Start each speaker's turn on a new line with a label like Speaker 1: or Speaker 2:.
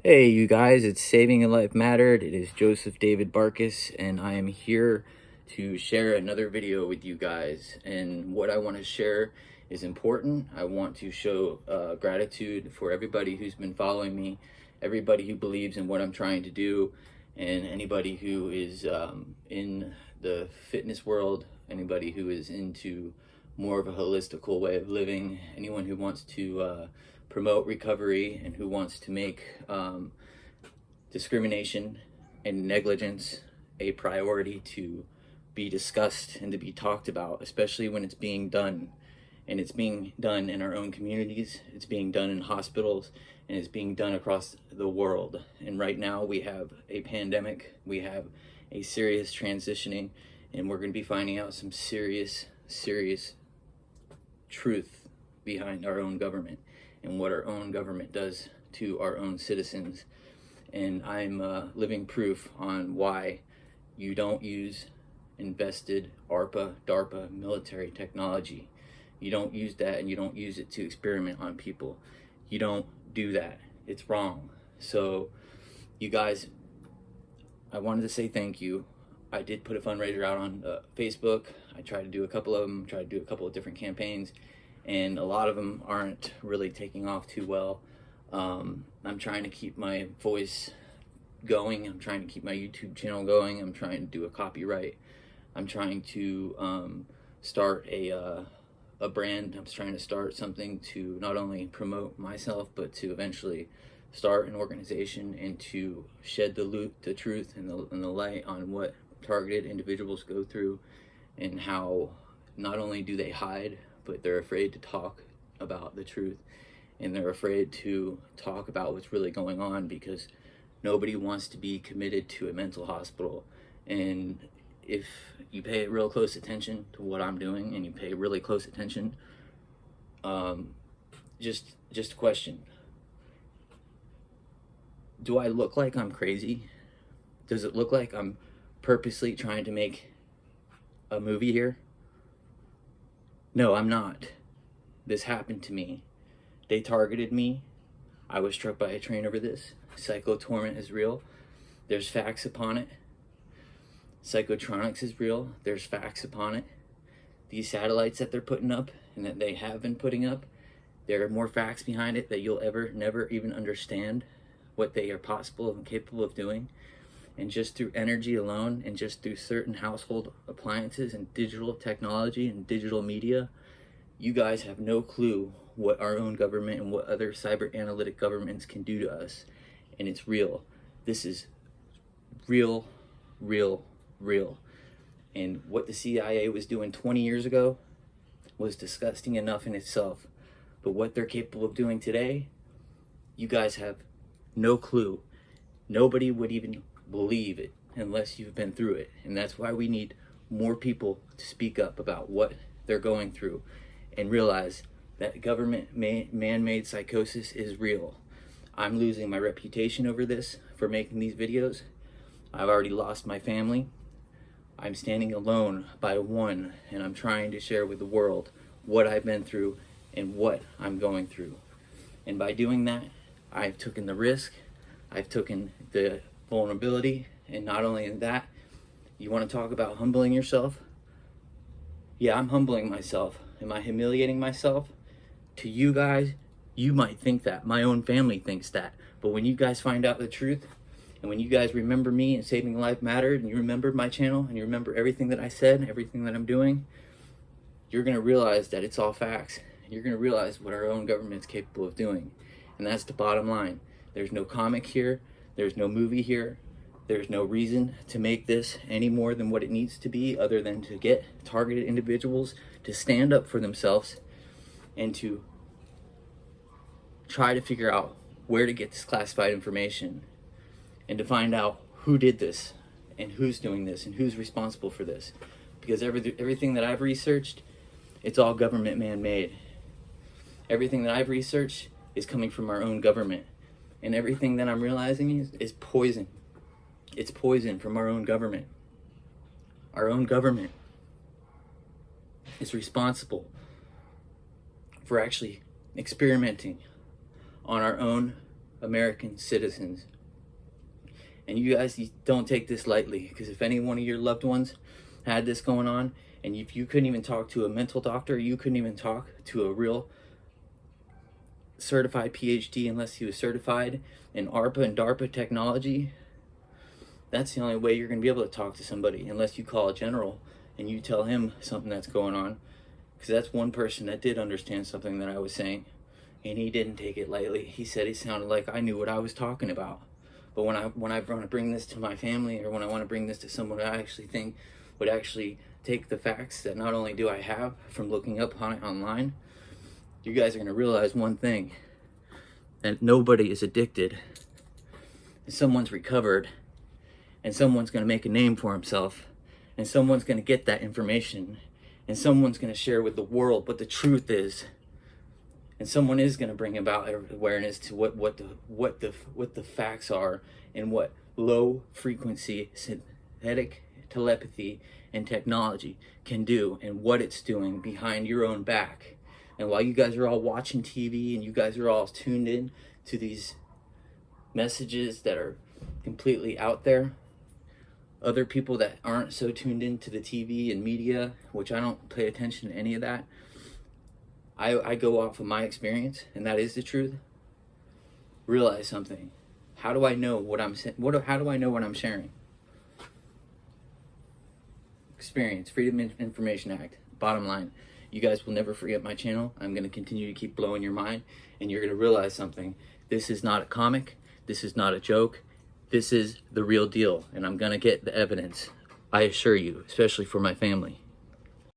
Speaker 1: Hey, you guys, it's Saving a Life Mattered. It is Joseph David Barkus, and I am here to share another video with you guys. And what I want to share is important. I want to show gratitude for everybody who's been following me, everybody who believes in what I'm trying to do, and anybody who is in the fitness world, anybody who is into more of a holistical way of living, anyone who wants to promote recovery and who wants to make discrimination and negligence a priority to be discussed and to be talked about, especially when it's being done. And it's being done in our own communities, it's being done in hospitals, and it's being done across the world. And right now we have a pandemic, we have a serious transitioning, and we're going to be finding out some serious truth behind our own government and what our own government does to our own citizens. And I'm living proof on why you don't use invested ARPA, DARPA military technology. You don't use that, and you don't use it to experiment on people. You don't do that. It's wrong. So you guys, I wanted to say thank you. I did put a fundraiser out on Facebook. I tried to do a couple of them, tried to do a couple of different campaigns, and a lot of them aren't really taking off too well. I'm trying to keep my voice going. I'm trying to keep my YouTube channel going. I'm trying to do a copyright. I'm trying to start a brand. I'm trying to start something to not only promote myself, but to eventually start an organization and to shed the truth and the light on what targeted individuals go through, and how not only do they hide, but they're afraid to talk about the truth, and they're afraid to talk about what's really going on, because nobody wants to be committed to a mental hospital. And if you pay real close attention to what I'm doing, and you pay really close attention, just a question: do I look like I'm crazy? Does it look like I'm purposely trying to make a movie here? No, I'm not. This happened to me. They targeted me. I was struck by a train over this. Psycho torment is real. There's facts upon it. Psychotronics is real. There's facts upon it. These satellites that they're putting up, and that they have been putting up, there are more facts behind it that you'll never even understand what they are possible and capable of doing. And just through energy alone, and just through certain household appliances and digital technology and digital media, you guys have no clue what our own government and what other cyber analytic governments can do to us. And it's real. This is real. And what the CIA was doing 20 years ago was disgusting enough in itself. But what they're capable of doing today, you guys have no clue. Nobody would even believe it unless you've been through it. And that's why we need more people to speak up about what they're going through, and realize that government man-made psychosis is real. I'm losing my reputation over this for making these videos. I've already lost my family. I'm standing alone by one, and I'm trying to share with the world what I've been through and what I'm going through. And by doing that, I've taken the risk, I've taken the vulnerability. And not only in that, you want to talk about humbling yourself? Yeah, I'm humbling myself. Am I humiliating myself? To you guys, you might think that. My own family thinks that. But when you guys find out the truth, and when you guys remember me and Saving Life Mattered, and you remember my channel, and you remember everything that I said, everything that I'm doing, you're going to realize that it's all facts. You're going to realize what our own government's capable of doing. And that's the bottom line. There's no comic here. There's no movie here. There's no reason to make this any more than what it needs to be, other than to get targeted individuals to stand up for themselves and to try to figure out where to get this classified information, and to find out who did this and who's doing this and who's responsible for this. Because everything that I've researched, it's all government man-made. Everything that I've researched is coming from our own government. And everything that I'm realizing is poison. It's poison from our own government. Our own government is responsible for actually experimenting on our own American citizens. And you guys don't take this lightly, because if any one of your loved ones had this going on, and if you couldn't even talk to a mental doctor, you couldn't even talk to a real certified PhD unless he was certified in ARPA and DARPA technology, that's the only way you're going to be able to talk to somebody, unless you call a general and you tell him something that's going on. Because that's one person that did understand something that I was saying, and he didn't take it lightly. He said it sounded like I knew what I was talking about. But when I want to bring this to my family, or when I want to bring this to someone I actually think would actually take the facts that not only do I have from looking up on it online, you guys are going to realize one thing, that nobody is addicted, and someone's recovered, and someone's going to make a name for himself, and someone's going to get that information, and someone's going to share with the world what the truth is, and someone is going to bring about awareness to what the facts are, and what low frequency synthetic telepathy and technology can do, and what it's doing behind your own back. And while you guys are all watching TV and you guys are all tuned in to these messages that are completely out there, other people that aren't so tuned into the TV and media, which I don't pay attention to any of that, I go off of my experience, and that is the truth. Realize something. How do I know what I'm how do I know what I'm sharing? Experience, Freedom of Information Act. Bottom line, you guys will never forget my channel. I'm going to continue to keep blowing your mind, and you're going to realize something. This is not a comic. This is not a joke. This is the real deal, and I'm going to get the evidence. I assure you, especially for my family.